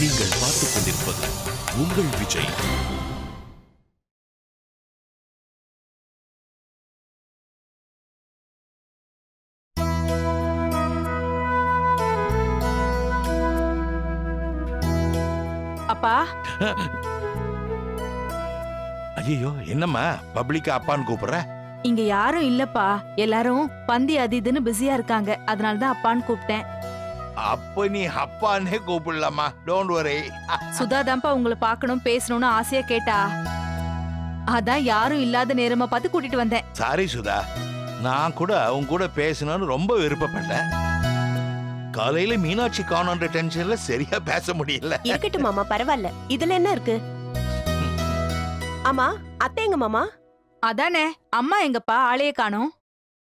நீங்கள் பார்த்துக் கொண்டிருப்பது உங்கள் விஜய். அப்பா. ஐயோ, என்னம்மா பப்ளிக்கா அப்பான்னு கூப்பிடுற? இங்க யாரும் இல்லப்பா, எல்லாரும் பந்தி அது இதுன்னு பிஸியா இருக்காங்க, அதனாலதான் அப்பான்னு கூப்பிட்டேன். அப்ப நீ அப்பானே கூப்பிடலாமா, டோன்ட் வரி. சுதா தான்ப்பா உங்களை பார்க்கணும் பேசணும்னு ஆசையா கேட்டா, அதான் யாரும் இல்லாத நேரமா பார்த்து கூட்டிட்டு வந்தேன். சாரி சுதா, நான் கூட உன் கூட பேசணும்னு ரொம்ப விருப்பப்பட்டேன். காலையில மீனாட்சி காணோன்ற டென்ஷன்ல சரியா பேச முடியல. இருக்கட்டும் மாமா, பரவாயில்ல, இதுல என்ன இருக்கு? ஆமா, அத்தை எங்க மாமா? அதானே, அம்மா எங்கப்பா, ஆளையே காணோம்.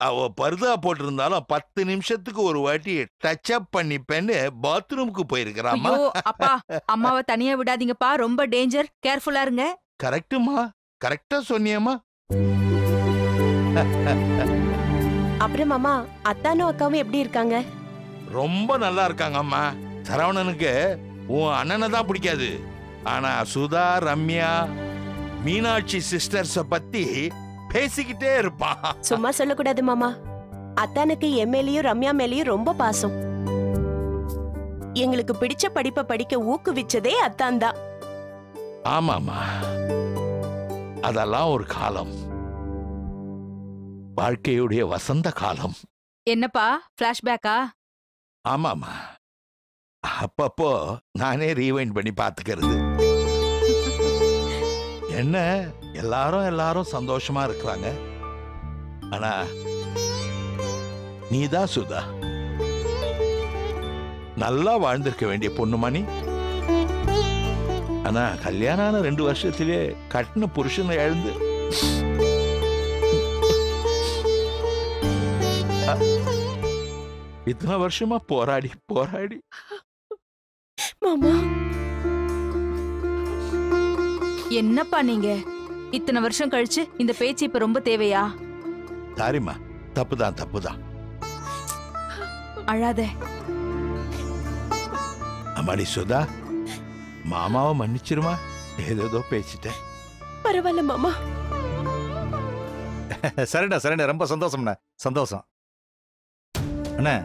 அவ பர்தா போட்டிருந்தாலும் 10 நிமிஷத்துக்கு ஒரு வாட்டி டச் அப் பண்ணிப்பேன்னு பாத்ரூமுக்கு போயிருக்கிறாமா. ஐயோ அப்பா, அம்மாவை தனியா விடாதீங்கப்பா, ரொம்ப டேஞ்சர், கேர்ஃபுல்லா இருங்க. கரெக்டுமா, கரெக்டா சொன்னியம்மா. அப்புறம் மாமா, அத்தானும் அக்காவும் எப்படி இருக்காங்க? ரொம்ப நல்லா இருக்காங்க அம்மா. சரவணனுக்கு உன் அண்ணனை தான் பிடிக்காது, ஆனா சுதா, ரம்யா, மீனாட்சி சிஸ்டர்ஸ பத்தி பேசிக்கிட்டே இருப்பான். சும்மா சொல்லக்கூடாது மாமா, அத்தானுக்கு என் மேலயும் ரம்யா மேலயும் ரொம்ப பாசம். எங்களுக்கு பிடிச்ச படிப்பை படிக்க ஊக்குவிச்சதே அத்தான் தான். ஆமாமா, அதெல்லாம் ஒரு காலம், வாழ்க்கையுடைய வசந்த காலம். என்னப்பா பிளாஷ்பேக்கா? ஆமாமா, அப்பப்போ நானே ரீவைண்ட் பண்ணி பாத்துக்கிறது. என்ன எல்லாரும் சந்தோஷமா இருக்கிறாங்க, ஆனா நீதான் சுதா நல்லா வாழ்ந்திருக்க வேண்டிய பொண்ணுமானி. ஆனா கல்யாணம் ஆன 2 வருஷத்திலே கட்டின புருஷனை எழுந்து இத்தனை வருஷமா போராடி மாமா, என்னப்பா நீங்க இத்தனை வருஷம் கழிச்சு இந்த பேச்சு இப்ப ரொம்ப தேவையா? சாரிம்மா, தப்புதான். அழாத. அம்மாடி சுதா, மாமாவை மன்னிச்சிருமா, ஏதோ பேசிட்டேன். பரவாயில்ல மாமா. சரிண்ணா, ரொம்ப சந்தோஷம்ண்ணா, சந்தோஷம். அண்ணா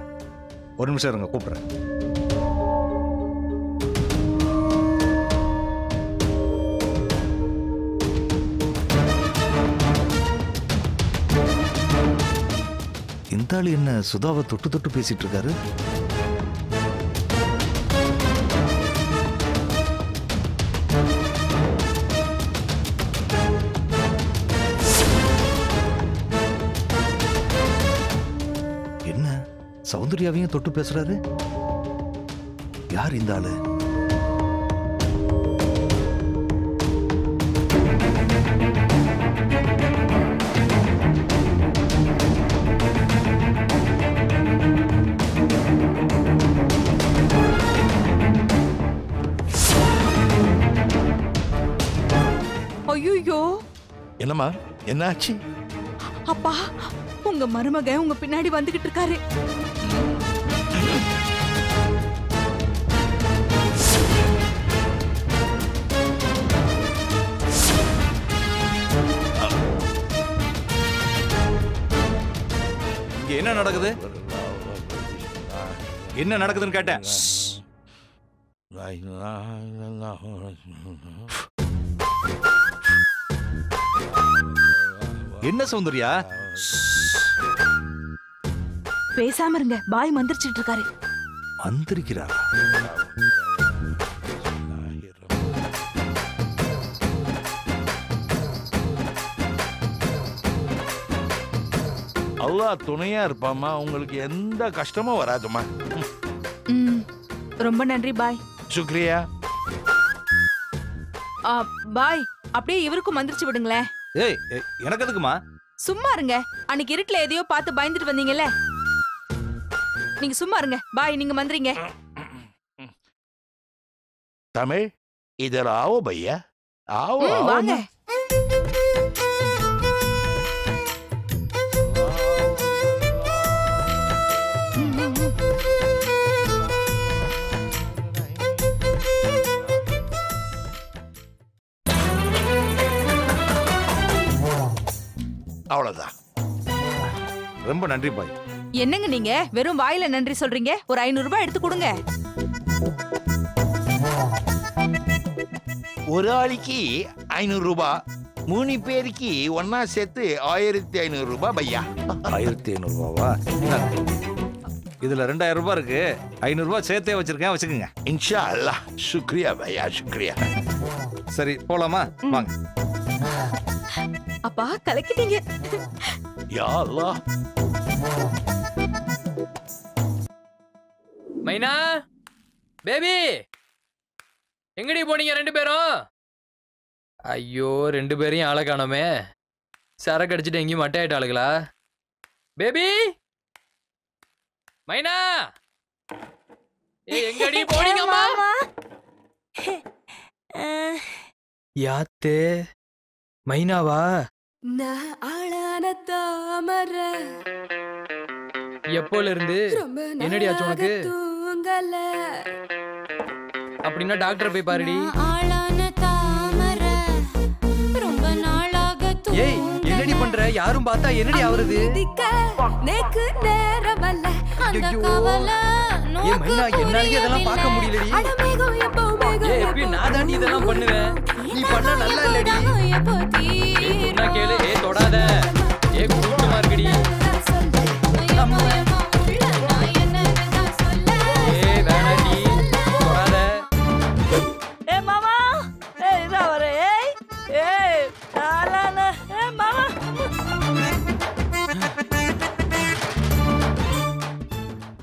ஒரு நிமிஷம் இருங்க, கூப்பிடுறேன். இந்த ஆளு என்ன சுதாவை தொட்டு பேசிட்டு இருக்காரு? என்ன சௌந்தர்யாவையும் தொட்டு பேசுறாரு? யார் இந்த ஆளு? ஐயோ, என்னம்மா, என்னாச்சு? அப்பா, உங்க மருமக உங்க பின்னாடி வந்துகிட்டு இருக்காரு. இங்க என்ன நடக்குது? என்ன நடக்குதுன்னு கேட்டேன். என்ன சௌந்தர்யா? பேசாம இருங்க, பாய் மந்திரிச்சிட்டு இருக்காரு. மந்திரிக்கிறாரா? அல்லாஹ் துணையா இருப்பாமா, உங்களுக்கு எந்த கஷ்டமும் வராதுமா. ரொம்ப நன்றி பாய். சுக்ரியா. பாய், அப்படியே இவருக்கும் மந்திரிச்சு விடுங்களேன். ஏய், எனக்கு எதுக்குமா? சும்மா இருங்க, அன்னைக்கு இருட்டுல எதையோ பார்த்து பயந்துட்டு வந்தீங்கல்ல, நீங்க சும்மா இருங்க. பாய், நீங்க மந்திரிங்க. தமிழ், இதர் ஆவோ பையா, ஆவோ வாங்க. அவ்வளவுதான். ரொம்ப நன்றி பாய். என்னங்க நீங்க வெறும் வாயில நன்றி சொல்றீங்க? ஒரு 500 ரூபாய் எடுத்து கொடுங்க. ஒரு ஆளுக்கு 500 ரூபாய், 3 பேருக்கு ஒன்னா சேர்த்து 1500 ரூபாய் பையா. 1500 ரூபாவா? இதுல 2000 ரூபாய் இருக்கு. 500 ரூபாய் சேர்த்தே வச்சிருக்கேன், வச்சுக்கோங்க. இன்ஷா அல்லாஹ். சுக்ரியா பையா, சுக்ரியா. சரி போலாமா? வாங்க. அப்பா கலக்கிட்டீங்க. யா அல்லாஹ். மைனா பேபி எங்கடி போனீங்க 2 பேரும்? ஐயோ 2 பேரையும் ஆளை காணோமே. சரக்கு அடிச்சுட்டு எங்கேயும் மட்டை ஆயிட்டாளுங்களா? பேபி மைனா எங்கடி போனீங்கம்மா? யாத்தே மைனாவா? எப்போல இருந்து? என்னடி ஆச்சு உனக்கு? அப்படின்னா டாக்டர் போய் பாருடி. ஏய் என்னடி பண்ற? யாரும் பார்த்தா என்னடி ஆவறது? ஏய் மைனா என்னாலயே இதெல்லாம் பார்க்க முடியலடி. ஏய் எப்ப நான் தான் இதெல்லாம் பண்ணுவேன். நீ பண்ணா நல்லா இல்லடி. ஏய் சொன்னா கேளு. ஏய் தொடாத. ஏய் கூட்டமா இருக்குடி. ஏய் வேணாடி தொடாத. ஏய் மாமா ஏய் இதா வர. ஏய் ஏய் ஆலான. ஏய் மாமா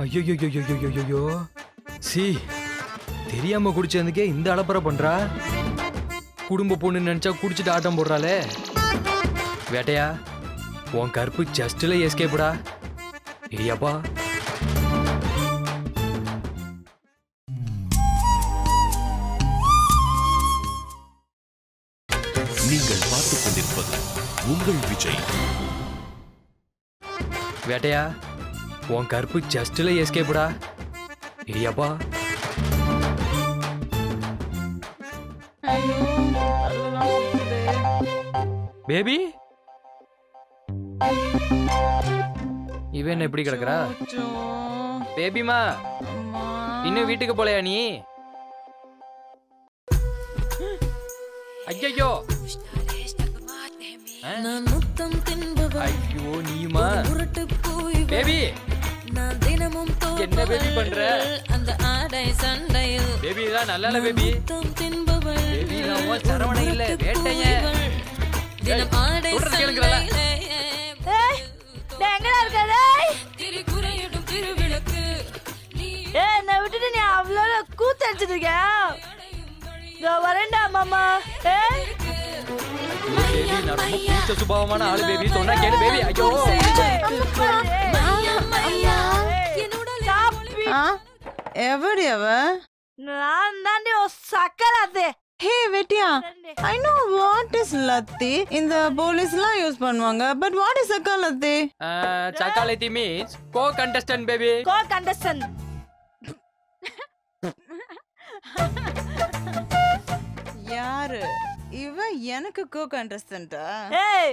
ஐயோ சி தெரியாம குடிச்சதுக்கே இந்த அலப்பறை பண்றா. குடும்ப பொண்ணு நினைச்சா குடிச்சிட்டு ஆட்டம் போடுறாளே. வேட்டையா உன் கருப்பு ஜஸ்ட்ல எஸ்கேப்டா. இடியாப்பா நீங்கள் பார்த்துக் கொண்டிருப்பது உங்கள் விஜய். வேட்டையா உன் கருப்பு ஜஸ்ட்ல எஸ்கேப்டா. இடியாப்பா பேபி இவன் எப்படி கிடக்குறா? பேபிமா இன்னும் வீட்டுக்கு போலையா நீ? ஐயோ ஐயோ நீயுமா? பேபி என்ன பேபி பண்ற? பேபி தான் நல்லா பேபி. பேபி நான் சரவணை இல்ல வேட்டையன். சொல்றது கேளுங்கறல. ஏய் எங்கடா இருக்க? ஏய் என்ன விட்டுட்டு நீ அவ்வளோ கூத்தடிச்சிட்டு இருக்க? இதோ வரேன்டா மாமா. ஏய் பேபி நான் ரொம்ப பிடிச்ச சுபாவமான ஆளு பேபி. சொன்னா கேளு பேபி. ஐயோ எவடி அவ? நான் தாண்டி சக்கராத்தே. ஹே வெட்டியா, I know what is லத்தி. இந்த போலீஸ்லாம் யூஸ் பண்ணுவாங்க. பட் what is சக்கா லத்தி? சக்காலத்தி means co contestant baby. Co contestant. யாரு இவ? எனக்கு கோ கண்டஸ்டன்ட்டா? ஏய்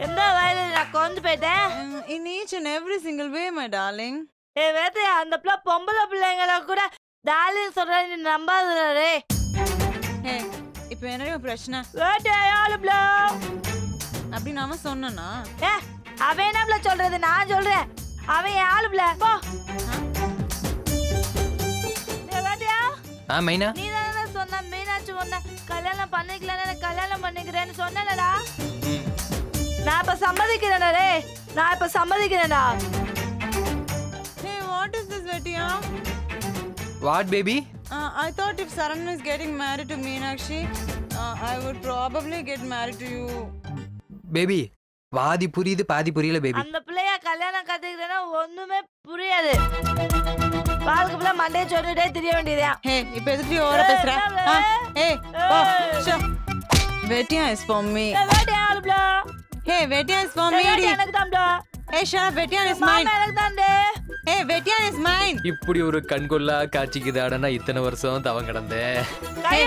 எந்த வயல நான் கொண்டு போயிட்டேன்? In each and every single way my darling. ஏய் வேட்டையா அந்த பிள்ளை பொம்பளை பிள்ளைங்கள கூட டார்லிங் சொல்ற நீ நம்பாதடா. ஹே இப்போ என்னடி பிரச்சனை? வேட்டையா ஆளுப்ளோ அப்படி நாம சொன்னனா? ஏ அவன் என்னப்ல சொல்றது? நான் சொல்றேன் அவன் ஆளுப்ள. போ வேட்டையா. மைனா நீ தானே சொன்ன மீனாட்சி ஒண்ணு கல்யாணம் பண்ணிக்கலன்னு கல்யாணம் பண்ணிக்கிறேன்னு சொன்னலடா. நான் இப்ப சம்மதிக்கிறேன்டா. டேய் நான் இப்ப சம்மதிக்கிறேன்டா. Hey what is this வெட்டியா? What baby? I thought if Saran is getting married to Meenakshi, I would probably get married to you. Baby, பாதி புரியுது பாதி புரியல பேபி. அந்த பிள்ளைய கல்யாணம் கத்துக்கிறேன்னா ஒண்ணுமே புரியாது. வாழ்க்கை ஃபுல்லா மண்டையை சொல்லிட்டே தெரிய வேண்டியதா. Hey, இப்போ எதுக்கு ஓவரா பேசுற? Hey, போ. வெட்டியா is for me. வேட்டையா ஆளுப்ள. Hey, வெட்டியா is for me. எனக்கு தான்டா. Hey, shut up. வெட்டியா is mine. எனக்கு தான்டே. Hey, வெட்டியா is mine. இப்படி ஒரு கண்கொள்ளா காட்சிக்குதாடனா இத்தனை வருஷம் தவம் கிடந்தேன். Hey,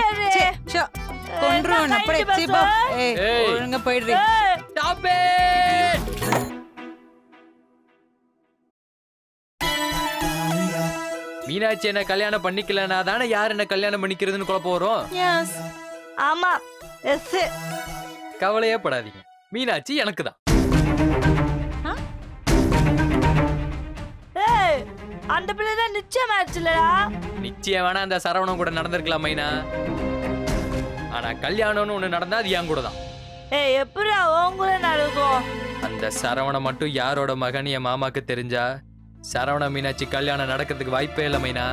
கொன்றுவன அப்படியே சிபா. ஏய் ஒழுங்கா போயிடுறீ. Stop it. மீனாட்சி என்ன கல்யாணம் பண்ணிக்கலனா தானே யார் என்ன கல்யாணம் பண்ணிக்கிறதுன்னு குழப்பம் வரும். எஸ். ஆமா எஸ். கவலையே படாதீங்க, மீனாட்சி எனக்கு தான். ஏய் அந்த பிள்ளை தான் நிச்சயம் ஆயிடுச்சுலடா. நிச்சயம் வேணா அந்த சரவணன் கூட நடந்திருக்கலாம் மைனா. ஆனா கல்யாணம்னு ஒண்ணு நடந்தா அது என் கூட தான். ஏய் எப்படி உன் கூட நடக்கும்? அந்த சரவணன் மட்டும் யாரோட மகன் என் மாமாக்கு தெரிஞ்சா சரவண மீனாட்சி கல்யாணம் நடக்கிறதுக்கு வாய்ப்பே இல்லை மைனா.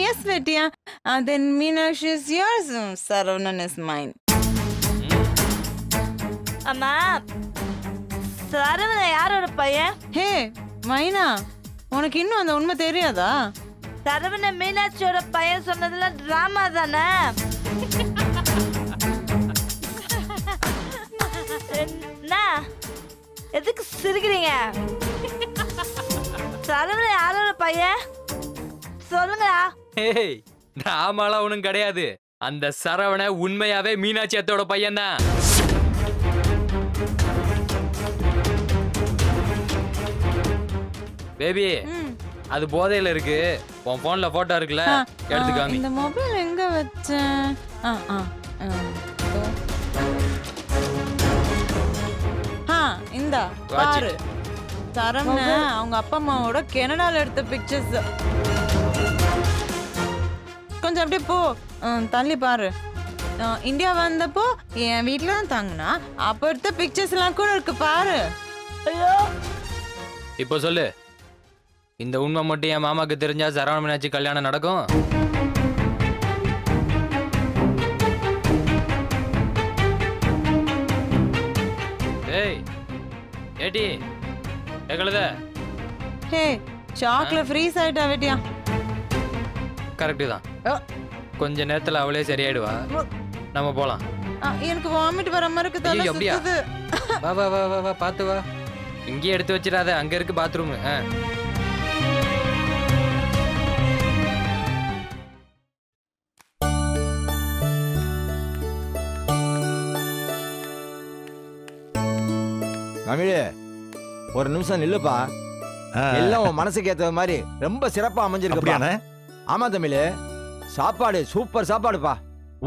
Yes, Vetya. Then Meenakshi is yours. Saravanan is mine. அம்மா சரவணன் யாரோட பையன்? ஹே மைனா, உனக்கு இன்னும் அந்த உண்மை தெரியாதா? சரவணன் மீனாட்சியோட பையன் சொன்னதெல்லாம் டிராமா தானே? என்ன எதுக்கு சிரிக்கிறீங்க? சரவணன் யாரோட பையன் சொல்லுங்களா? ஏய் டிராமாலாம் ஒன்றும் கிடையாது. அந்த சரவண உண்மையாவே மீனாட்சி அத்தோட பையன் தான். பேபி அது போதையில இருக்கு. உன் போன்ல போட்டோ இருக்குல்ல, எடுத்துக்காமி. இந்த மொபைல் எங்க வச்சேன்? இந்தா பாரு. சரவணன் அவங்க அப்பா அம்மாவோட கனடால எடுத்த பிக்சர்ஸ். கொஞ்சம் அப்படியே போ, தள்ளி பாரு. இந்தியா வந்தப்போ என் வீட்டுல தான் தாங்கினா அப்ப எடுத்த பிக்சர்ஸ் எல்லாம் கூட இருக்கு பாரு. ஐயோ இப்போ சொல்லு, இந்த உண்மை மட்டும் என் மாமாக்கு தெரிஞ்சா சரவண மீனாட்சி கல்யாணம் நடக்கும்? ஏய் ஏடி கேக்கலத? ஹே சாக்லேட் ஃப்ரீஸ் ஆயிட்டா வெட்டியா? கரெக்டு தான். கொஞ்ச நேரத்துல அவளே சரியாயிடுவா. நம்ம போலாம். எனக்கு வாமிட் வர மாதிரி இருக்கு. தலை அப்படியா? சுத்துது. வா வா வா வா வா, பாத்து வா. இங்கேயே எடுத்து வச்சிடாத, அங்க இருக்கு பாத்ரூம். தமிழ் ஒரு நிமிஷம் நில்லுப்பா. எல்லாம் உன் மனசுக்கு ஏற்ற மாதிரி ரொம்ப சிறப்பா அமைஞ்சிருக்கு. ஆமா தமிழ், சாப்பாடு சூப்பர் சாப்பாடுப்பா.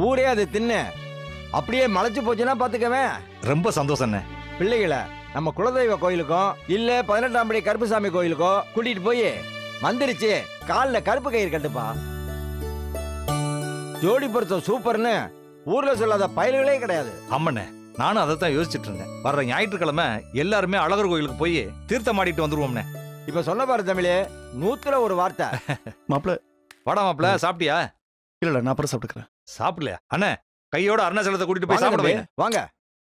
ஊரே அது தின்னு அப்படியே மலைச்சு போச்சுன்னா பாத்துக்கவே. ரொம்ப சந்தோஷம். பிள்ளைகளை நம்ம குலதெய்வ கோயிலுக்கும் இல்ல 18ஆம் படி கருப்புசாமி கோயிலுக்கோ கூட்டிட்டு போய் மந்திரிச்சு காலில் கருப்பு கயிறு கட்டுப்பா. ஜோடி பொருத்தம் சூப்பர்னு ஊர்ல சொல்லாத பயல்களே கிடையாது. அம்மனே, நானும் அதை தான் யோசிச்சுட்டு இருந்தேன். வர்ற ஞாயிற்றுக்கிழமை எல்லாருமே அழகர் கோயிலுக்கு போய் தீர்த்தம் ஆடிட்டு வந்துருவோம்னே. இப்ப சொன்ன பாரு தமிழ், 100ல ஒரு வார்த்தை. மாப்பிள வாடா மாப்பிள, சாப்பிட்டியா? இல்ல நான் அப்புறம் சாப்பிட்டுக்கிறேன். சாப்பிடலையா? அண்ணே கையோட அருணாச்சலத்தை கூட்டிட்டு போய் வாங்க சாப்பிட தம்பி, வாங்க.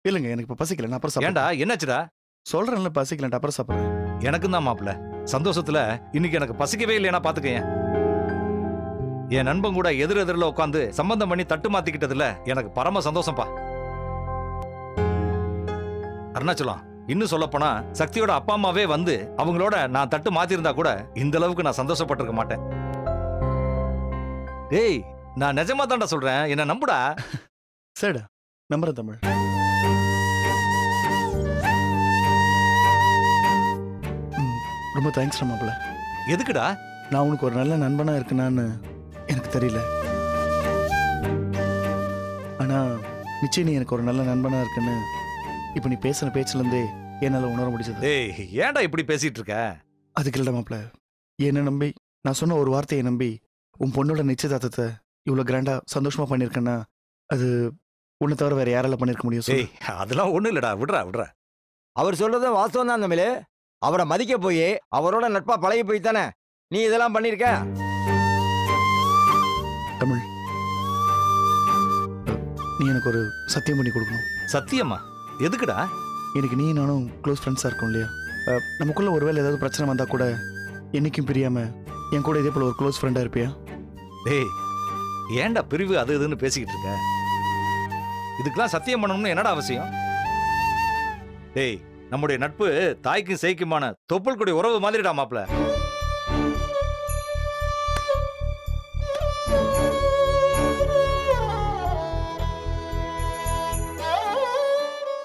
இல்லங்க எனக்கு இப்ப பசிக்கல, நான் அப்புறம் ஏன்டா சாப்பிடுறேன். என்னாச்சுடா? சொல்றேன்ல பசிக்கல, அப்புறம் சாப்பிடுறேன். எனக்கும் தான் மாப்பிள. சந்தோஷத்துல இன்னைக்கு எனக்கு பசிக்கவே இல்லையா பாத்துக்கேன். என் நண்பன் கூட எதிரில் உட்காந்து சம்பந்தம் பண்ணி தட்டு மாத்திக்கிட்டதுல எனக்கு பரம சந்தோஷம்ப்பா. அருணாச்சலம், இன்னும் சொல்ல போனா சக்தியோட அப்பா அம்மாவே வந்து அவங்களோட நான் தட்டு மாத்திருந்தா கூட இந்த அளவுக்கு நான் சந்தோஷப்பட்டிருக்க மாட்டேன். டேய் நான் நிஜமா தான்டா சொல்றேன், என்ன நம்புடா. சரிடா, நம்புறேன் தமிழ். ரொம்ப தேங்க்ஸ் மாப்பிள. எதுக்குடா? நான் உனக்கு ஒரு நல்ல நண்பனா இருக்குனான்னு எனக்கு தெரியல, ஆனா நிச்சயம் நீ எனக்கு ஒரு நல்ல நண்பனா இருக்குன்னு இப்ப நீ பேசுன பேச்சுல இருந்தே என்னால உணர முடிஞ்சது. ஏய் ஏன்டா இப்படி பேசிட்டு இருக்க? அதுக்கு இல்ல மாப்பிள, என்ன நம்பி நான் சொன்ன ஒரு வார்த்தையை நம்பி உன் பொண்ணோட நிச்சயதார்த்தத்தை இவ்வளவு கிராண்டா சந்தோஷமா பண்ணிருக்கேன்னா அது உன்னை தவிர வேற யாரால பண்ணிருக்க முடியும்? ஏய் அதெல்லாம் ஒண்ணு இல்லடா, விடுறா விடுறா. அவர் சொல்றதும் வாஸ்தவம் தான் தமிழ். அவரை மதிக்க போய் அவரோட நட்பா பழகி போய் தானே நீ இதெல்லாம் பண்ணிருக்க. தமிழ், நீ எனக்கு ஒரு சத்தியம் பண்ணி கொடுக்கணும். சத்தியமா? எதுக்குடா? எனக்கு நீ நானும் க்ளோஸ் ஃப்ரெண்ட்ஸா இருக்கோம் இல்லையா? நமக்குள்ள ஒருவேளை ஏதாவது பிரச்சனை வந்தா கூட என்னைக்கும் பிரியாம என் கூட இதே போல ஒரு க்ளோஸ் ஃப்ரெண்டா இருப்பியா? டேய் ஏன்டா பிரிவு அது இதுன்னு பேசிக்கிட்டு இருக்க? இதுக்கெல்லாம் சத்தியம் பண்ணணும்னு என்னடா அவசியம்? டேய் நம்முடைய நட்பு தாய்க்கும் சேய்க்குமான தொப்புள் கொடி உறவு மாதிரிடா மாப்ள.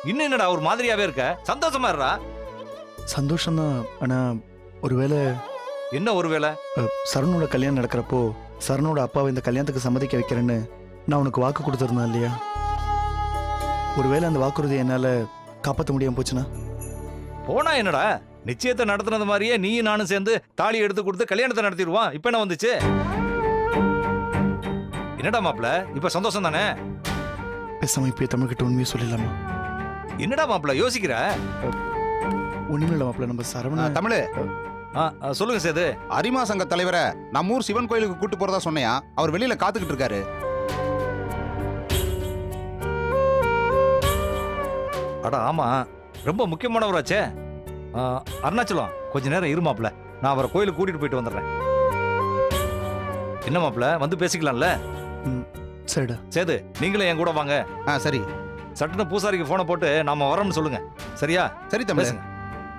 இன்னும் என்னடா ஒரு மாதிரியாவே இருக்க? சந்தோஷமா இருடா. சந்தோஷம்தான். ஆனா ஒருவேளை என்ன ஒருவேளை? சரவணோட கல்யாணம் நடக்கிறப்போ சரவணோட அப்பாவை இந்த கல்யாணத்துக்கு சம்மதிக்க வைக்கிறேன்னு நான் உனக்கு வாக்கு கொடுத்துருந்தேன் இல்லையா? ஒருவேளை அந்த வாக்குறுதியை என்னால காப்பாற்ற முடியாம போச்சுன்னா? போனா என்னடா, நிச்சயத்தை நடத்துனது மாதிரியே நீயும் நானும் சேர்ந்து தாலி எடுத்து கொடுத்து கல்யாணத்தை நடத்திடுவான். இப்ப என்ன வந்துச்சு? என்னடா மாப்பிள, இப்ப சந்தோஷம் தானே? பேசாம இப்ப தமிழ்கிட்ட உண்மையை சொல்லிடலாமா? என்னடா மாப்பிள யோசிக்கிற? ஒண்ணுமில்ல மாப்பிள, நம்ம சரவண தமிழ் சொல்லுங்க சேது. அரிமா சங்க தலைவரை நம்ம ஊர் சிவன் கோயிலுக்கு கூட்டு போறதா சொன்னையா? அவர் வெளியில காத்துக்கிட்டு இருக்காரு. அட ஆமா, ரொம்ப முக்கியமானவராச்சே. அருணாச்சலம் கொஞ்ச நேரம் இரு மாப்பிள, நான் அவரை கோயிலுக்கு கூட்டிட்டு போயிட்டு வந்துடுறேன். என்ன மாப்பிள, வந்து பேசிக்கலாம்ல? சரிடா. சேது நீங்களும் என் கூட வாங்க. சரி. சட்டுன்னு பூசாரிக்கு போனை போட்டு நாம வரோம்னு சொல்லுங்க. சரியா? சரி தமிழ்.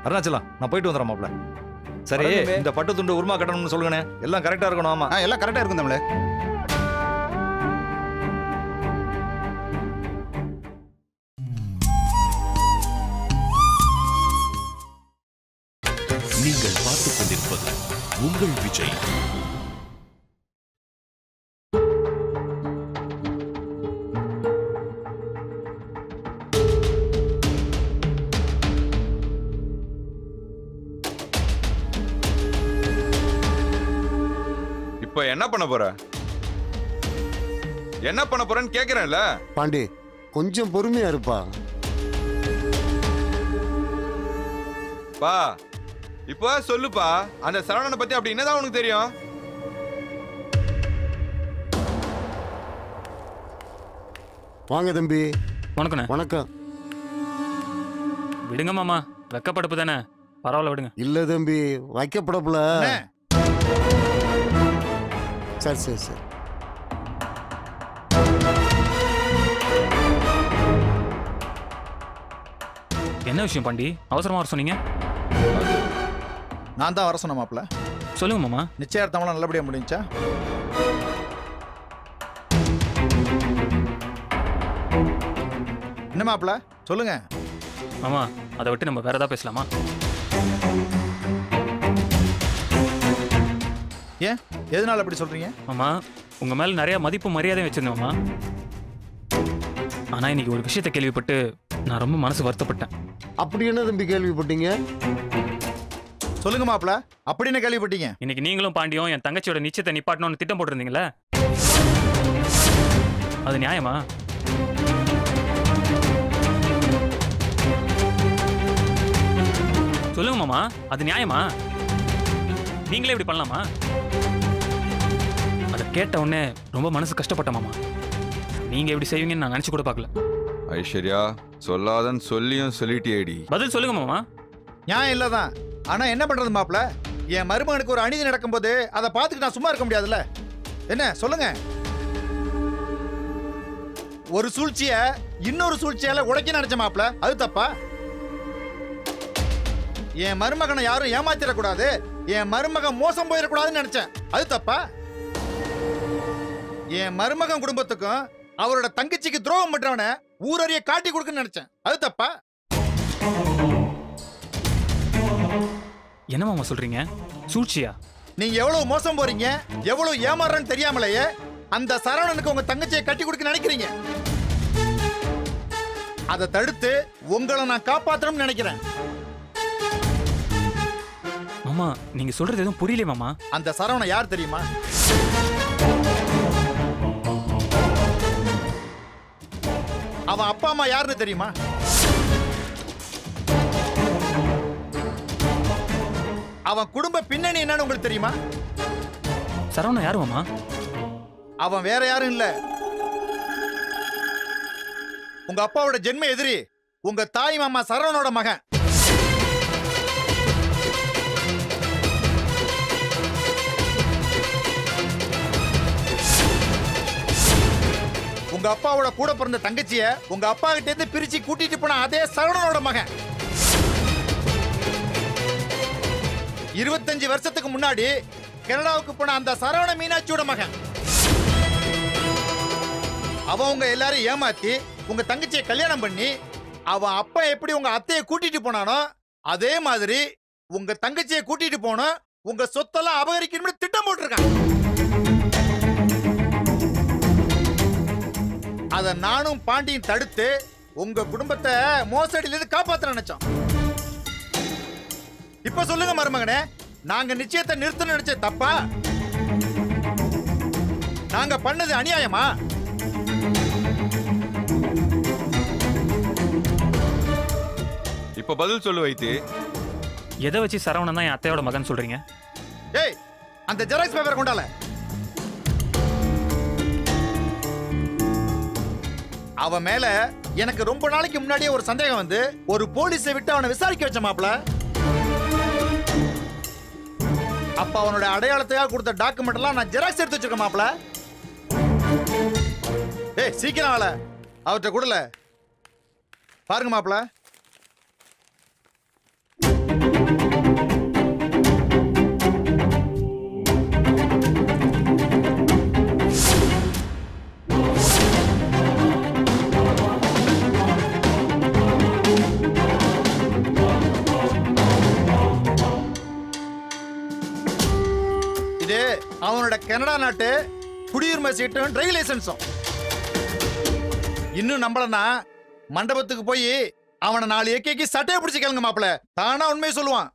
அருணாச்சலம் நான் போயிட்டு வந்துடுறேன் மாப்பிள. சரி, இந்த பட்டு துண்டு உருமா கட்டணும்னு சொல்லுங்கண்ணே. எல்லாம் கரெக்டா இருக்கணும். ஆமா எல்லாம் கரெக்டா இருக்கும் தமிழ். நீங்கள் பார்த்துக் கொண்டிருப்பது உங்கள் விஜய். இப்ப என்ன பண்ண போற? என்ன பண்ண போறேன்னு கேக்குறேன்ல. பாண்டி கொஞ்சம் பொறுமையா இருப்பா. பா இப்போ சொல்லுப்பா, அந்த சரவணனை பத்தி அப்படி என்னதான் உனக்கு தெரியும்? வாங்க தம்பி. வணக்கண்ணே. வணக்கம். விடுங்க மாமா, வெக்கப்படுப்பு தானே, பரவாயில்ல விடுங்க. இல்ல தம்பி, வைக்கப்படப்புல. சரி சரி சரி. என்ன விஷயம் பாண்டி, அவசரமா வர சொன்னீங்க? நான் தான் வர சொன்ன மாப்பிள்ள. சொல்லுங்க மாமா. நிச்சயார்த்தமெல்லாம் நல்லபடியா முடிஞ்சா? என்ன மாப்பிள்ள சொல்லுங்க. மாமா அதை விட்டு நம்ம வேற ஏதாவது பேசலாமா? ஏன், எதனால அப்படி சொல்றீங்க? மாமா உங்க மேல நிறைய மதிப்பு மரியாதையும் வச்சிருந்தேன் மாமா. ஆனா இன்னைக்கு ஒரு விஷயத்தை கேள்விப்பட்டு நான் ரொம்ப மனசு வருத்தப்பட்டேன். அப்படி என்ன தம்பி கேள்விப்பட்டீங்க? சொல்லுங்க மாப்பிள்ள, அப்படி என்ன கேள்விப்பட்டீங்க? இன்னைக்கு நீங்களும் பாண்டியும் என் தங்கச்சியோட நிச்சயத்தை நிப்பாட்டணும்னு திட்டம் போட்டிருந்தீங்களே, அது நியாயமா? சொல்லுங்க மாமா, அது நியாயமா? நீங்களே இப்படி பண்ணலாமா? அதை கேட்ட உடனே ரொம்ப மனசு கஷ்டப்பட்ட மாமா. நீங்க எப்படி செய்வீங்கன்னு நான் நினைச்சு கூட பார்க்கல. ஐஸ்வர்யா சொல்லாதன்னு சொல்லியும் சொல்லிட்டியேடி. பதில் சொல்லுங்க மாமா. நியாயம் இல்லதான், ஆனா என்ன பண்றது மாப்பிள்ள? என் மருமகனுக்கு ஒரு அநீதி நடக்கும்போது அதை பார்த்துட்டு நான் சும்மா இருக்க முடியாதுல்ல. என்ன சொல்லுங்க? ஒரு சூழ்ச்சிய இன்னொரு சூழ்ச்சியால உடைக்க நினைச்ச மாப்பிள்ள, அது தப்பா? என் மருமகனை யாரும் ஏமாத்திடக்கூடாது, என் மருமகன் மோசம் போயிடக்கூடாதுன்னு நினைச்சேன், அது தப்பா? என் மருமகன் குடும்பத்துக்கும் அவரோட தங்கச்சிக்கு துரோகம் பண்றவன ஊரறிய காட்டி கொடுக்க நினைச்சேன், அது தப்பா? என்ன மாமா சொல்றீங்க? சூழ்ச்சியா? நீங்க எவ்வளவு மோசம் போறீங்க, எவ்வளவு ஏமாறன்னு தெரியாமலேயே அந்த சரவணனுக்கு உங்க தங்கச்சியை கட்டி கொடுக்க நினைக்கிறீங்க. அதை தடுத்து உங்களை நான் காப்பாற்றணும்னு நினைக்கிறேன். மாமா நீங்க சொல்றது எதுவும் புரியல மாமா. அந்த சரவணன் யார் தெரியுமா? அவன் அப்பா அம்மா யாருன்னு தெரியுமா? அவன் குடும்ப பின்னணி என்னன்னு உங்களுக்கு தெரியுமா? சரவணன் யாரு மாமா? அவன் வேற யாரும் இல்ல, உங்க அப்பாவோட ஜென்ம எதிரி, உங்க தாய் மாமா சரவணனோட மகன். உங்க அப்பாவோட கூட பிறந்த தங்கச்சிய உங்க அப்பா கிட்ட இருந்து பிரிச்சு கூட்டிட்டு போன அதே சரவணனோட மகன். 25 வருஷத்துக்கு முன்னாடி கனடாவுக்கு போன அந்த சரவண மீனாட்சியோட மகன். அவன் உங்க எல்லாரும் ஏமாத்தி உங்க தங்கச்சியை கல்யாணம் பண்ணி அவன் அப்பா எப்படி உங்க அத்தையை கூட்டிட்டு போனானோ அதே மாதிரி உங்க தங்கச்சியை கூட்டிட்டு போனோம் உங்க சொத்தெல்லாம் அபகரிக்கணும்னு திட்டம் போட்டிருக்கான். அத நானும் பாண்டியும் தடுத்து உங்க குடும்பத்தை மோசடியிலிருந்து காப்பாத்த நினைச்சோம். இப்ப சொல்லுங்க மருமகனே, நாங்க நிச்சயத்தை நிறுத்த நினைச்ச தப்பா? நாங்க பண்ணது அநியாயமா? இப்ப பதில் சொல்லு வைத்தி. எதை வச்சு சரவணன் தான் என் அத்தையோட மகன் சொல்றீங்க? ஏய், அந்த ஜெராக்ஸ் பேப்பர் கொண்டால. அவன் மேல எனக்கு ரொம்ப நாளைக்கு முன்னாடியே ஒரு சந்தேகம் வந்து ஒரு போலீஸை விட்டு அவனை விசாரிக்க வச்ச மாப்ள. அப்ப அவனோட அடையாளத்தையா கொடுத்த டாக்குமெண்ட் எல்லாம் நான் ஜெராக்ஸ் எடுத்து வச்சிருக்கேன் மாப்ள. ஏய், சீக்கிரம் ஆள அவர்கிட்ட கொடுல. பாருங்க மாப்ள. இது அவனோட கனடா நாட்டு குடியுரிமை சீட்டும் டிரைவிங் லைசன்ஸும். இன்னும் நம்பலன்னா மண்டபத்துக்கு போய் அவனை 4 ஏக்கைக்கு சட்டையை பிடிச்சு கேளுங்க மாப்பிள. தானா உண்மையை சொல்லுவான்.